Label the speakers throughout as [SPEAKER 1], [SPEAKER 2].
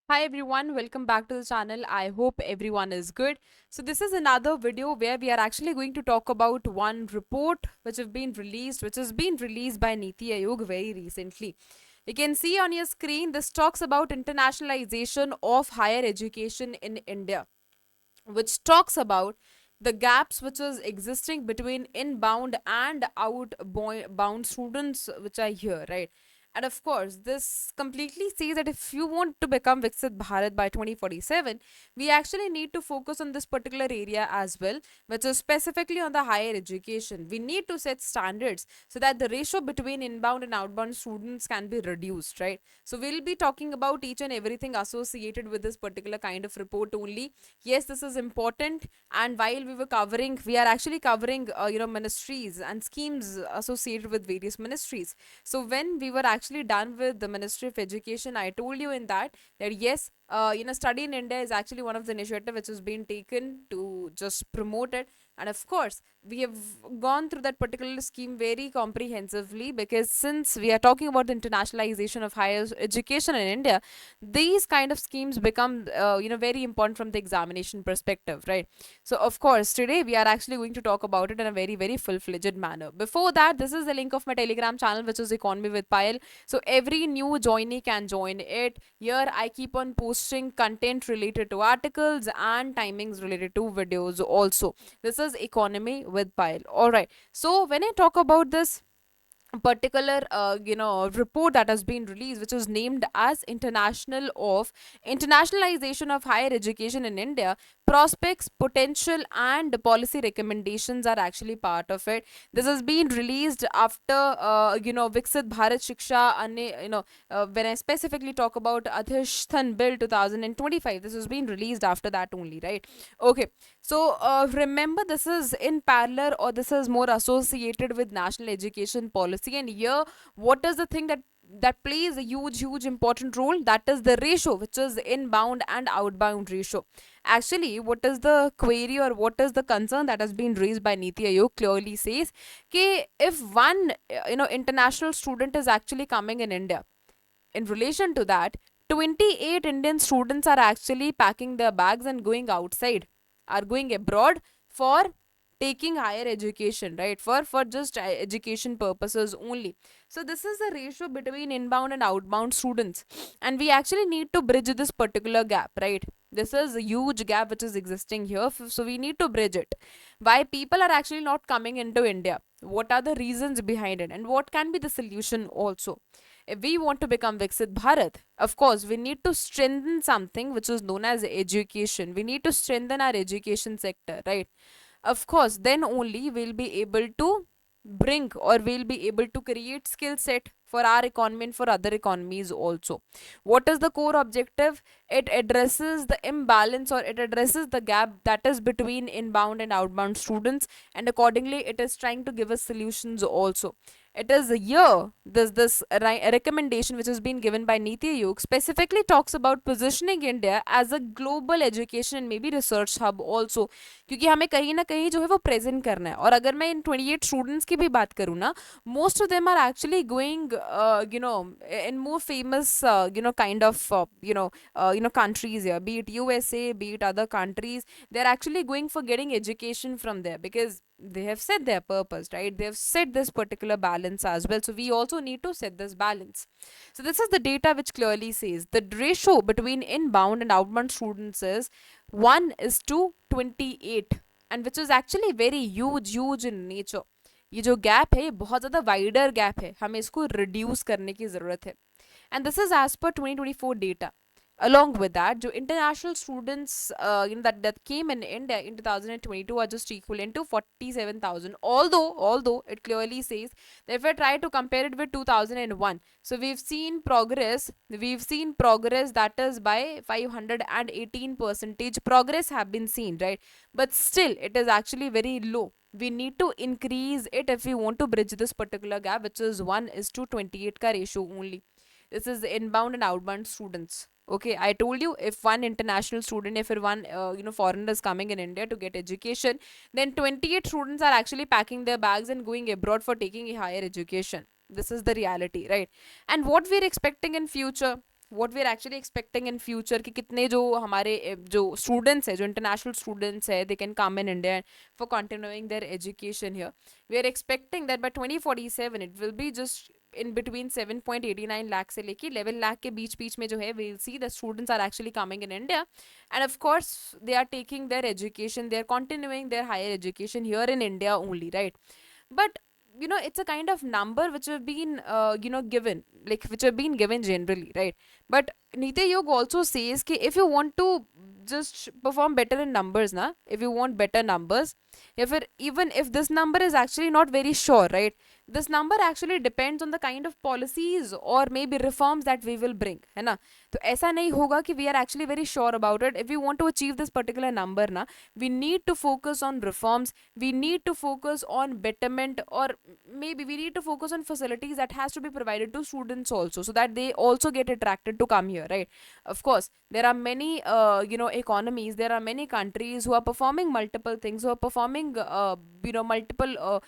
[SPEAKER 1] Hi everyone, welcome back to the channel. I hope everyone is good. So this is another video where we are actually going to talk about one report which has been released by Niti Aayog very recently. You can see on your screen this talks about internationalization of higher education in India, which talks about the gaps which is existing between inbound and outbound students which are here, right? And of course, this completely says that if you want to become Viksit Bharat by 2047, we actually need to focus on this particular area as well, which is specifically on the higher education. We need to set standards so that the ratio between inbound and outbound students can be reduced, right? So we'll be talking about each and everything associated with this particular kind of report only. Yes, this is important, and while we are actually covering ministries and schemes associated with various ministries. So when we were actually done with the Ministry of Education, I told you in that yes, study in India is actually one of the initiative which has been taken to just promote it. And of course, we have gone through that particular scheme very comprehensively, because since we are talking about the internationalization of higher education in India, these kind of schemes become very important from the examination perspective, right? So of course today we are actually going to talk about it in a very full-fledged manner. Before that, this is the link of my Telegram channel, which is Economy with Payal. So every new joinee can join it. Here I keep on posting content related to articles and timings related to videos also. This is Economy with Payal. All right, so when I talk about this particular report that has been released, which is named as internationalization of higher education in India, prospects, potential and policy recommendations are actually part of it. This has been released after Viksit Bharat Shiksha when I specifically talk about Adhishtan Bill 2025, this has been released after that only, right? Okay, so remember, this is in parallel, or this is more associated with national education policy. And here, what is the thing that plays a huge important role? That is the ratio, which is inbound and outbound ratio. Actually, what is the query, or what is the concern that has been raised by Niti Aayog? Clearly says कि if one international student is actually coming in India, in relation to that, 28 Indian students are actually packing their bags and going outside, are going abroad for taking higher education, right? For just education purposes only. So this is the ratio between inbound and outbound students, and we actually need to bridge this particular gap, right? This is a huge gap which is existing here, so we need to bridge it. Why people are actually not coming into India? What are the reasons behind it, and what can be the solution also? If we want to become Viksit Bharat, of course, we need to strengthen something which is known as education. We need to strengthen our education sector, right? Of course, then only we'll be able to bring, or we'll be able to create skill set for our economy and for other economies also. What is the core objective? It addresses the imbalance, or it addresses the gap that is between inbound and outbound students, and accordingly it is trying to give us solutions also. It is a year, this recommendation which has been given by Niti Aayog specifically talks about positioning India as a global education and maybe research hub also, क्योंकि हमें कहीं ना कहीं जो है वो present करना है. और अगर मैं इन 28 स्टूडेंट्स की भी बात करूँ ना, most of them are actually going in more famous kind of countries here, be it USA, be it other countries. They're actually going for getting education from there, because they have set their purpose, right? They have set this particular balance as well, so we also need to set this balance. So this is the data which clearly says the ratio between inbound and outbound students is 1 is to 28, and which is actually very huge in nature. ये जो gap है, ये बहुत ज़्यादा wider gap है, हमें इसको reduce करने की ज़रूरत है. And this is as per 2024 data. Along with that, जो international students that came in India in 2022 are just equivalent to 47,000. Although it clearly says that if I try to compare it with 2001, so we've seen progress that is by 518 percentage progress have been seen, right? But still it is actually very low. We need to increase it if we want to bridge this particular gap, which is 1 is to 28 ka ratio only. This is inbound and outbound students. Okay, I told you, if one international student, if one foreigner is coming in India to get education, then 28 students are actually packing their bags and going abroad for taking a higher education. This is the reality, right? And what we're expecting in future, what we are actually expecting in future कि कितने जो हमारे जो students है, जो international students है, they can come in India for continuing their education here. We are expecting that by 2047 it will be just in between 7.89 lakh से लेके 11 lakh के बीच बीच में जो है, we'll see the students are actually coming in India, and of course they are taking their education, they are continuing their higher education here in India only, right? But it's a kind of number which have been given, like which have been given generally, right? But Niti Yog also says कि if you want to just perform better in numbers na, if you want better numbers, even if this number is actually not very sure, right, this number actually depends on the kind of policies or maybe reforms that we will bring, है ना? तो ऐसा नहीं होगा कि we are actually very sure about it. If we want to achieve this particular number na, we need to focus on reforms, we need to focus on betterment, or maybe we need to focus on facilities that has to be provided to students also, so that they also get attracted to come here, right? Of course there are many economies, there are many countries who are performing multiple things, who are performing multiple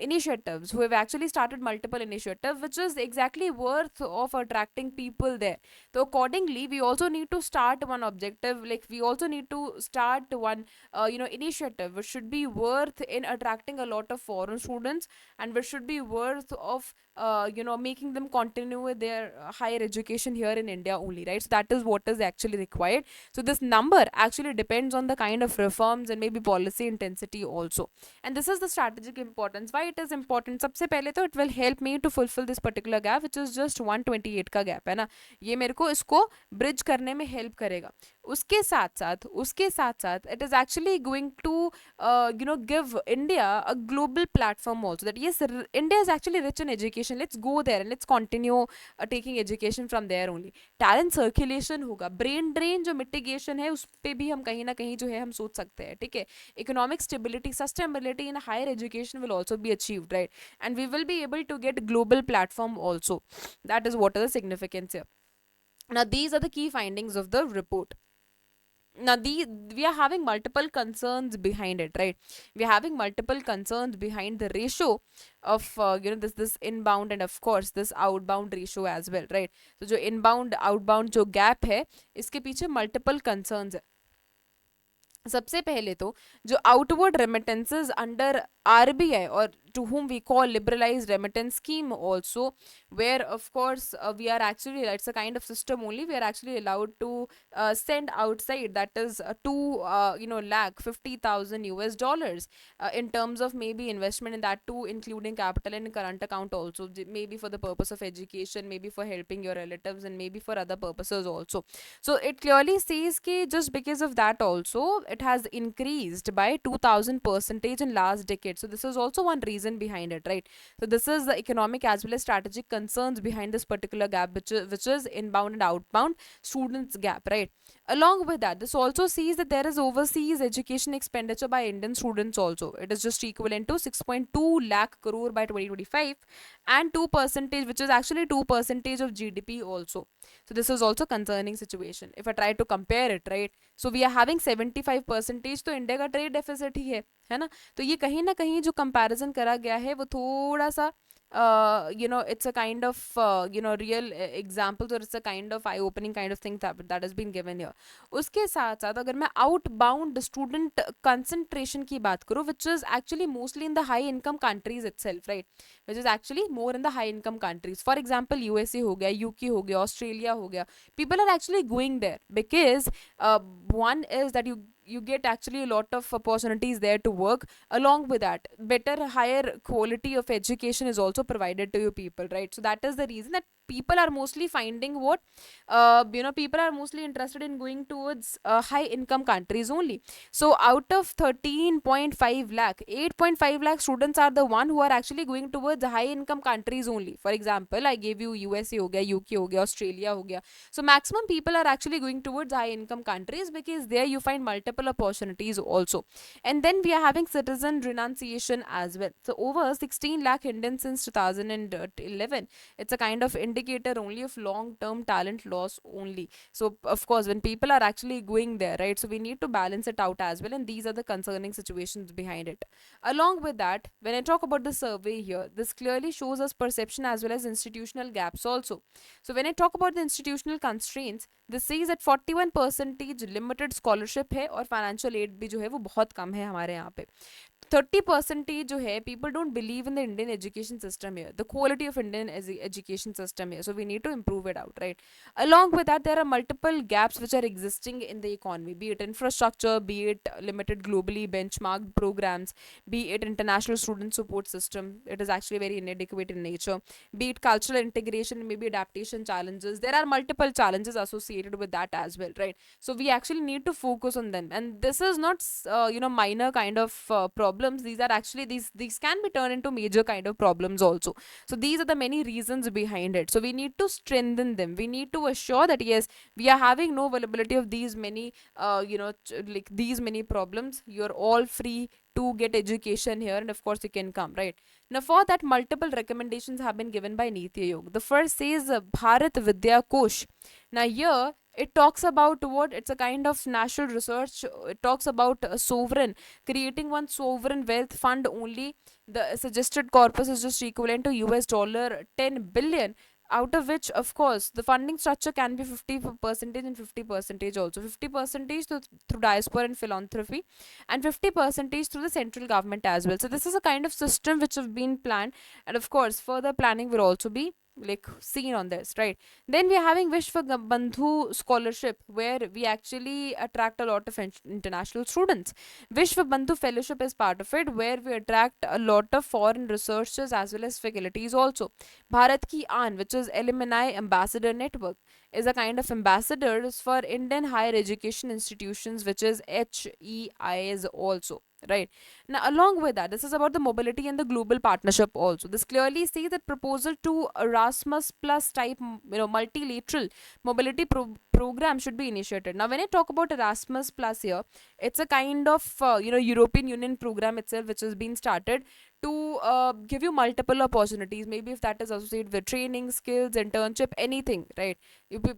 [SPEAKER 1] initiatives, who have actually started multiple initiatives which is exactly worth of attracting people there. So accordingly we also need to start one objective, like we also need to start one initiative which should be worth in attracting a lot of foreign students, and which should be worth of making them continue with their higher education here in India only, right? So that is what is actually required. So this number actually depends on the kind of reforms and maybe policy intensity also. And this is the strategic importance. Why it is important? सबसे पहले तो it will help me to fulfill this particular gap which is just 128 का gap है ना, ये मेरे को इसको bridge करने में help करेगा. उसके साथ साथ it is actually going to give India a global platform also, that yes, India is actually rich in education, let's go there and let's continue taking education from there only. Talent circulation होगा, brain drain जो mitigation है उस पर भी हम कहीं ना कहीं जो है हम सोच सकते हैं, ठीक है? Economic stability, sustainability in higher education will also be achieved, right? And we will be able to get global platform also. That is what is the significance here. Now these are the key findings of the report. Now we are having multiple concerns behind it, right? We are having multiple concerns behind the ratio of this inbound and of course this outbound ratio as well, right? So जो inbound outbound जो gap है, इसके पीछे multiple concerns है. सबसे पहले तो जो outward remittances under RBI, or to whom we call liberalized remittance scheme also, where of course we are actually, it's a kind of system only, we are actually allowed to send outside, that is 2 lakh 50,000 US dollars in terms of maybe investment in that too, including capital and current account also, maybe for the purpose of education, maybe for helping your relatives, and maybe for other purposes also. So it clearly says कि just because of that also it has increased by 2000% in last decade. So this is also one reason behind it, right? So this is the economic as well as strategic concerns behind this particular gap, which is inbound and outbound students gap, right? Along with that, this also sees that there is overseas education expenditure by Indian students also. It is just equivalent to 6.2 lakh crore by 2025, and 2%, which is actually 2% of GDP also. So this is also concerning situation. If I try to compare it, right? So we are having 75%, तो India का trade deficit ही है ना? तो ये कहीं ना कहीं जो कंपैरिजन करा गया है वो थोड़ा सा it's a kind of real examples, or it's a kind of eye opening kind of thing that has been given here. उसके साथ साथ अगर मैं outbound student concentration की बात करूँ, which is actually mostly in the high income countries itself, right? Which is actually more in the high income countries. For example, USA हो गया, UK हो गया, Australia हो गया. People are actually going there because one is that you get actually a lot of opportunities there to work. Along with that, better higher quality of education is also provided to you people, right? So that is the reason that people are mostly finding what people are mostly interested in going towards high income countries only. So out of 13.5 lakh, 8.5 lakh students are the one who are actually going towards high income countries only. For example, I gave you USA हो गया, UK हो गया, Australia हो गया. So maximum people are actually going towards high income countries because there you find multiple opportunities also. And then we are having citizen renunciation as well. So over 16 lakh Indians since 2011. It's a kind of indication indicator only of long term talent loss only. So of course when people are actually going there, right, so we need to balance it out as well, and these are the concerning situations behind it. Along with that, when I talk about the survey here, this clearly shows us perception as well as institutional gaps also. So when I talk about the institutional constraints, this says that 41 percentage limited scholarship है और financial aid भी जो है वो बहुत कम है हमारे यहाँ पे. 30% जो है people don't believe in the Indian education system here, the quality of Indian education system here, so we need to improve it out, right? Along with that, there are multiple gaps which are existing in the economy, be it infrastructure, be it limited globally benchmarked programs, be it international student support system, it is actually very inadequate in nature, be it cultural integration, maybe adaptation challenges. There are multiple challenges associated with that as well, right? So we actually need to focus on them, and this is not minor kind of problems. These are actually, these can be turned into major kind of problems also. So these are the many reasons behind it, so we need to strengthen them. We need to assure that yes, we are having no availability of these many like these many problems. You're all free to get education here, and of course you can come, right? Now for that, multiple recommendations have been given by Niti Aayog. The first says Bharat Vidya Kosh. Now here it talks about what, it's a kind of national research. It talks about a sovereign, creating one sovereign wealth fund only. The suggested corpus is just equivalent to US dollar 10 billion, out of which of course the funding structure can be 50% and 50% also. 50% through diaspora and philanthropy, and 50% through the central government as well. So this is a kind of system which have been planned, and of course further planning will also be like seen on this, right? Then we are having Vishwa Bandhu scholarship, where we actually attract a lot of international students. Vishwa Bandhu fellowship is part of it, where we attract a lot of foreign researchers as well as faculties also. Bharat Ki Aan, which is Alumni Ambassador Network, is a kind of ambassadors for Indian higher education institutions, which is HEIs also, right? Now along with that, this is about the mobility and the global partnership also. This clearly says that proposal to Erasmus plus type multilateral mobility program should be initiated. Now when I talk about Erasmus plus here, it's a kind of European Union program itself which has been started to give you multiple opportunities, maybe if that is associated with training, skills, internship, anything, right?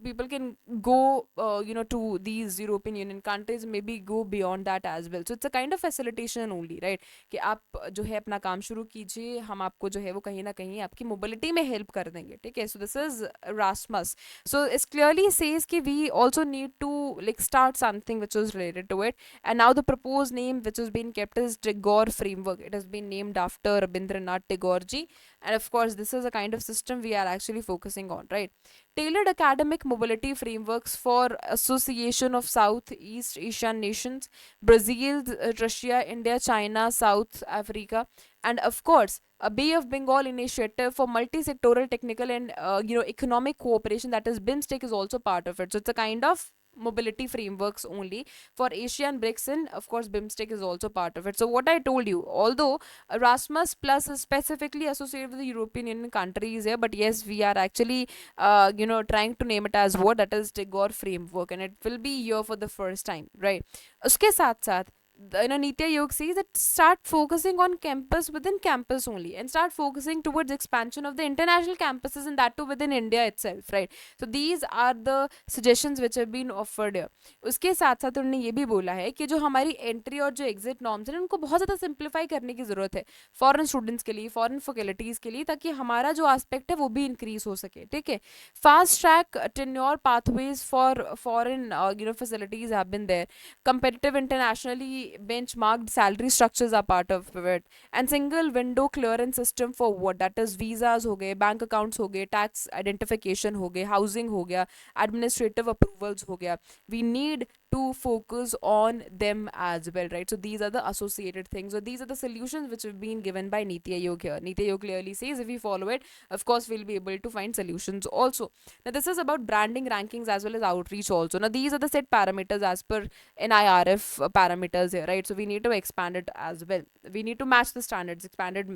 [SPEAKER 1] People can go to these European Union countries, maybe go beyond that as well. So it's a kind of facilitation only, right? कि आप जो है अपना काम शुरू कीजिए, हम आपको जो है वो कहीं ना कहीं आपकी मोबिलिटी में हेल्प कर देंगे, ठीक है? So this is Erasmus. So it clearly says कि we also need to like start something which is related to it. And now the proposed name which has been kept is Tagore framework. It has been named after Rabindranath Tagore ji, and of course this is a kind of system we are actually focusing on, right? Tailored academic mobility frameworks for Association of Southeast Asian Nations, Brazil, Russia, India, China, South Africa, and of course a Bay of Bengal initiative for multi-sectoral technical and economic cooperation, that is BIMSTEC, is also part of it. So it's a kind of mobility frameworks only for Asia and BRICS, and of course BIMSTEC is also part of it. So what I told you, although Erasmus Plus is specifically associated with the European Union countries here, but yes, we are actually trying to name it as what, that is Tagore framework, and it will be here for the first time, right? Uske साथ साथ Niti Aayog says that start focusing on campus within campus only, and start focusing towards expansion of the international campuses, and that too within India itself, right? So these are the suggestions which have been offered here. उसके साथ साथ उन्होंने ये भी बोला है कि जो हमारी एंट्री और जो एग्जिट नॉर्म्स हैं उनको बहुत ज़्यादा सिंप्लीफाई करने की ज़रूरत है फॉरेन स्टूडेंट्स के लिए, फॉरेन फैकल्टीज़ के लिए, ताकि हमारा जो एस्पेक्ट है वो भी इंक्रीज हो सके, ठीक है? Fast track tenure pathways for foreign facilities have been there. Competitive internationally benchmarked salary structures are part of it, and single window clearance system for what, that is visas हो गए, bank accounts हो गए, tax identification हो गए, housing हो गया, administrative approvals हो गया. We need to focus on them as well, right? So these are the associated things, or these are the solutions which have been given by Niti Aayog here. Niti Aayog clearly says if we follow it, of course we'll be able to find solutions also. Now this is about branding, rankings, as well as outreach also. Now these are the set parameters as per NIRF parameters here, right? So we need to expand it as well. We need to match the standards. Expanded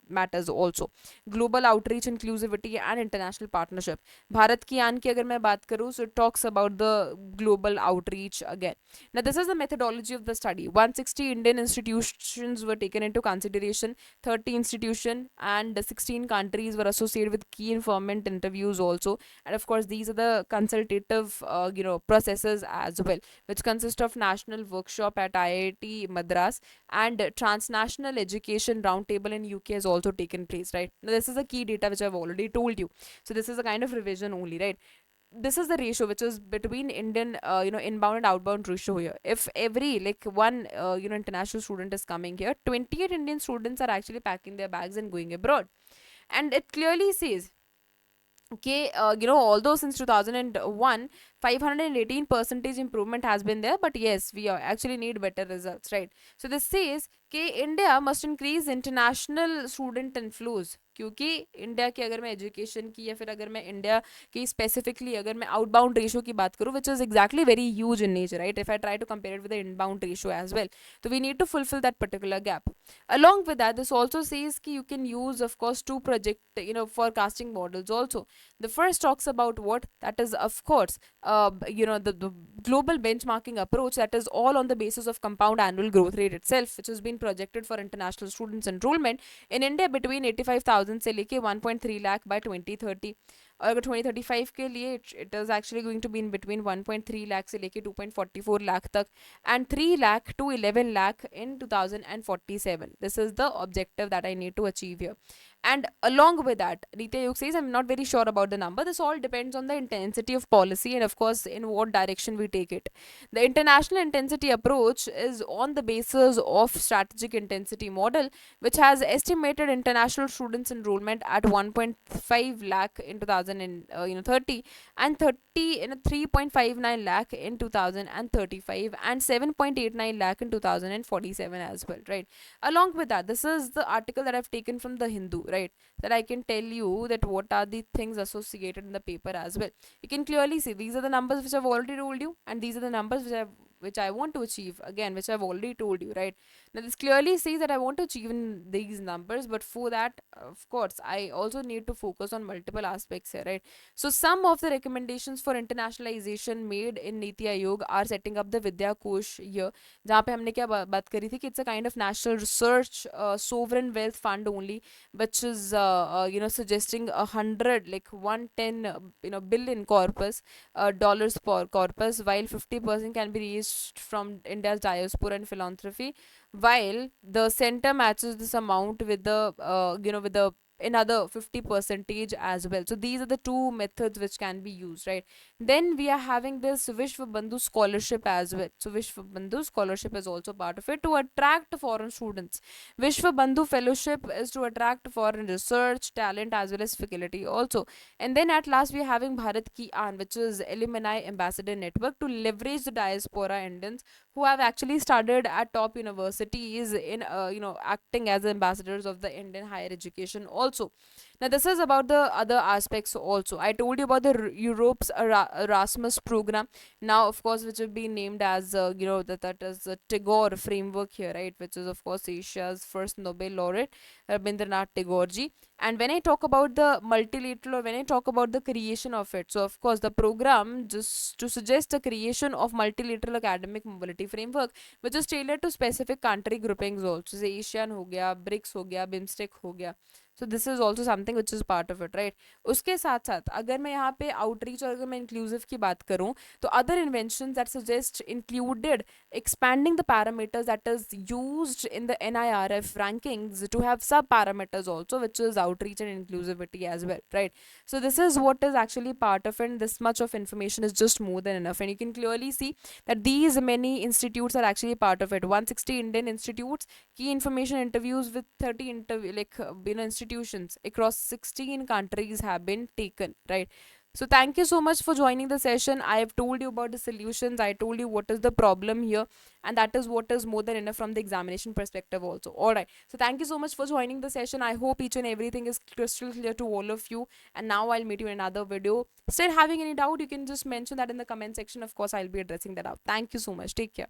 [SPEAKER 1] matters also. Global outreach, inclusivity, and international partnership. Bharat Ki Aan की अगर मैं बात करूँ, so it talks about the global outreach reach again. Now, this is the methodology of the study. 160 Indian institutions were taken into consideration, 30 institution and 16 countries were associated with key informant interviews also. And of course, these are the consultative, processes as well, which consist of national workshop at IIT Madras, and transnational education roundtable in UK has also taken place, right? Now, this is the key data which I've already told you. So this is a kind of revision only, right? This is the ratio which is between Indian, inbound and outbound ratio here. If every like one, international student is coming here, 28 Indian students are actually packing their bags and going abroad. And it clearly says, okay, although since 2001, 518 percentage improvement has been there, but yes, we actually need better results, right? So this says कि India must increase international student inflows, क्योंकि India की अगर मैं education की या फिर अगर मैं इंडिया की स्पेसिफिकली अगर मैं आउटबाउंड रेशो की बात करूँ, which is exactly very huge in nature, right? If I try to compare it with the inbound ratio as well, तो we need to fulfil that particular gap. Along with that, this also says कि you can use, of course, two project, forecasting models also. The first talks about what? That is, of course, the global benchmarking approach, that is all on the basis of compound annual growth rate itself, which has been projected for international students enrollment in India between 85,000 से लेके 1.3 lakh by 2030. और अगर 2035 के लिए it is actually going to be in between 1.3 lakh से लेके 2.44 lakh तक, and 3 lakh to 11 lakh in 2047. This is the objective that I need to achieve here. And along with that, Niti Ayog says, I'm not very sure about the number. This all depends on the intensity of policy and, of course, in what direction we take it. The international intensity approach is on the basis of strategic intensity model, which has estimated international students enrollment at 1.5 lakh in 2030, and 3.59 lakh in 2035, and 7.89 lakh in 2047 as well, right? Along with that, this is the article that I've taken from the Hindu, right? That I can tell you that what are the things associated in the paper as well. You can clearly see these are the numbers which I've already told you, and these are the numbers which I want to achieve, again, which I've already told you, right? Now, this clearly says that I want to achieve in these numbers, but for that, of course, I also need to focus on multiple aspects here, right? So, some of the recommendations for internationalization made in Niti Aayog are setting up the Vidya Kosh here, जहाँ पे हमने क्या बात करी थी कि it's a kind of national research sovereign wealth fund only, which is suggesting 100, like 110 billion corpus, dollars per corpus, while 50% can be raised from India's diaspora and philanthropy, while the center matches this amount with the with the another 50 percentage as well. So these are the two methods which can be used, right? Then we are having this Vishwa Bandhu scholarship as well. So Vishwa Bandhu scholarship is also part of it to attract foreign students. Vishwa Bandhu fellowship is to attract foreign research talent as well as faculty also. And then at last we are having Bharat Ki Aan, which is alumni ambassador network to leverage the diaspora Indians who have actually studied at top universities in acting as ambassadors of the Indian higher education also. Now this is about the other aspects also. I told you about the Europe's Erasmus program, now of course, which have been named as that is the Tagore framework here, right? Which is of course Asia's first Nobel laureate, Rabindranath Tagore ji. And when I talk about the multilateral, or when I talk about the creation of it, so of course the program just to suggest the creation of multilateral academic mobility framework, which is tailored to specific country groupings also. Say ASEAN हो गया, BRICS हो गया, BIMSTEC हो गया. So this is also something which is part of it, right? उसके साथ साथ अगर मैं यहाँ पे outreach और अगर मैं inclusive की बात करूँ, तो other inventions that suggest included expanding the parameters that is used in the NIRF rankings to have sub parameters also, which is outreach and inclusivity as well, right? So this is what is actually part of it, and this much of information is just more than enough, and you can clearly see that these many institutes are actually part of it. 160 Indian institutes, key information interviews with 30 institutions across 16 countries have been taken, right? So thank you so much for joining the session. I have told you about the solutions, I told you what is the problem here, and that is what is more than enough from the examination perspective also. All right, so thank you so much for joining the session. I hope each and everything is crystal clear to all of you, and now I'll meet you in another video. Still having any doubt, you can just mention that in the comment section. Of course, I'll be addressing that out. Thank you so much. Take care.